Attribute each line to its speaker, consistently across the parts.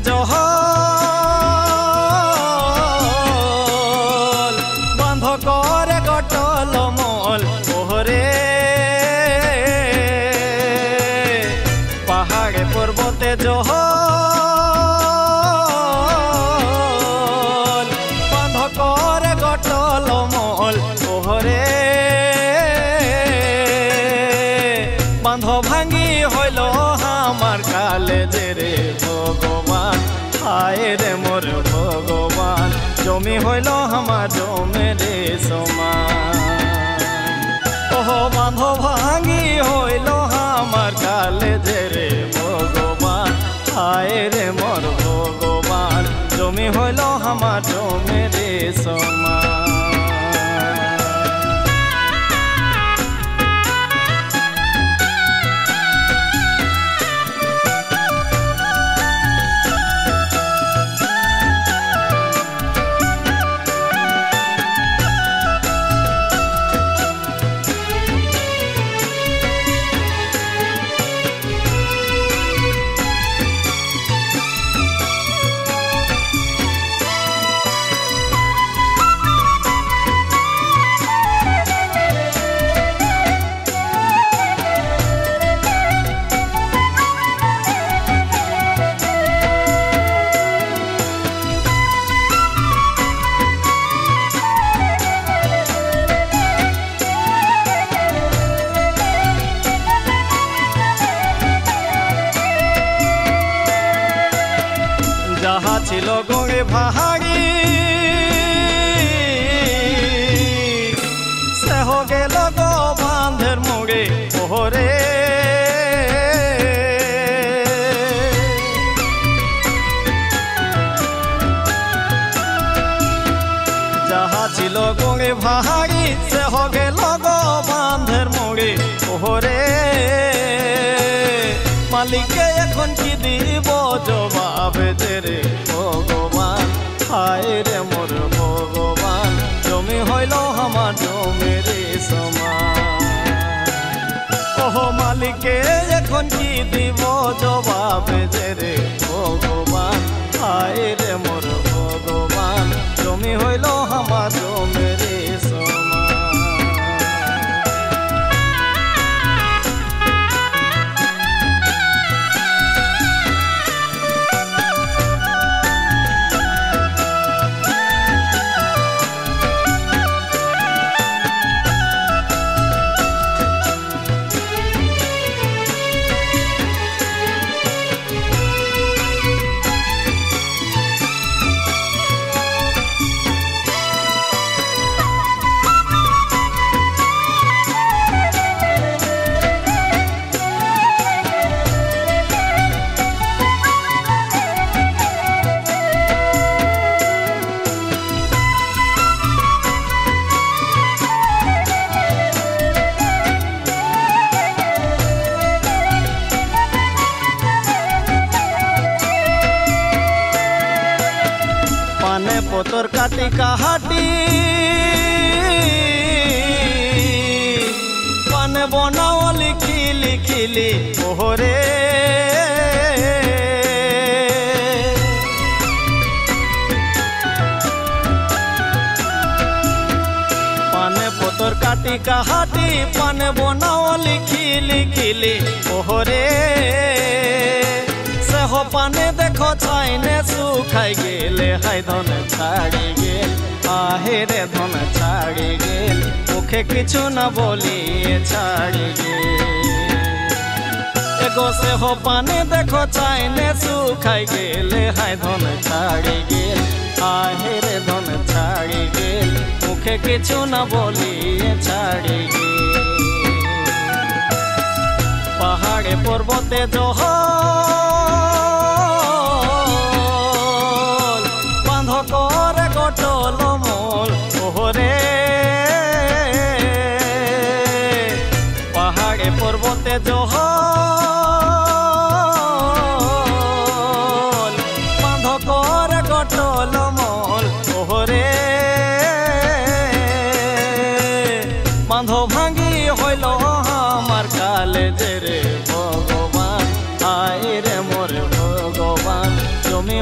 Speaker 1: জহল বন্ধ করে গটল মল ওহরে পাহাড়ে পর্বতে জহল বন্ধ করে গটল মল ওহরে বাঁধ ভাঙি হইল আমার কালে রে ভগবান হায় রে মোর ভগবান জমি হইল আমার জমে রে সমান ওহ বাঁধ ভাঙি হইল আমার কালে রে ভগবান হায় রে মোর ভগবান জমি হইল আমার জমে রে সমান যাহা ছিল গড়ে ভাহাড়ি সেহ গেল গো বাঁধের মোড়ে ওহরে যাহা ছিল গড়ে ভাহাড়ি সেহ গেল গো বাঁধের মোড়ে ওহরে মালিকে এখন কি দিব জবাব রে ভগবান হায় রে মোর ভগবান জমি হইল আমার জমি রে সমান ওহ মালিকে এখন কি দিব জবাব রে ভগবান হায় রে মোর ভগবান জমি হইল আমার জমি রে সমান পানে পতর কাটি কাহাটি পানে বনাও লিখিলি খিলি ওহরে পানে পতর কাটি কাহাটি পানে বনাও লিখিলি খিলি ওহরে সেহ পানে দেখো ছাইনে শুকাই গেলে হাই ধন ছাড়ি গেল আহে রে ধন ছাড়ি গেল মুখে কিছু না বলিয়ে ছাড়ি গেল এগো সেহ পানে দেখো ছাইনে শুকাই গেলে হাই ধন ছাড়ি গেল আহে রে ধন ছাড়ি গেল মুখে কিছু না বলিয়ে ছাড়ি গেল পাহাড়ে পর্বতে জহল বাঁধ করে গটল মল ওহরে পাহাড়ে পর্বতে জহল বাঁধ করে গটল মল ওহরে বাঁধ ভাঙি হইল আমার কালে রে ভগবান হায় রে মোর ভগবান জমি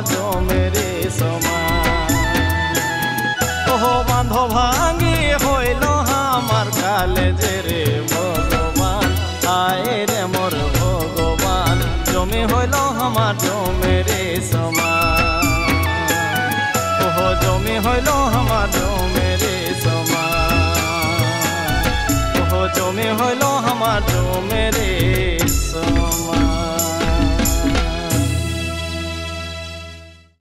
Speaker 1: আমার জমেরে সমান। ওহো বাঁধ ভাঙি হইল আমার কালে যে রে ভগবান, আয় রে মোর ভগবান, জমি হইল আমার জমেরে সমান। ওহো জমি হইল আমার জমেরে সমান, ওহো জমি হইল আমার জমেরে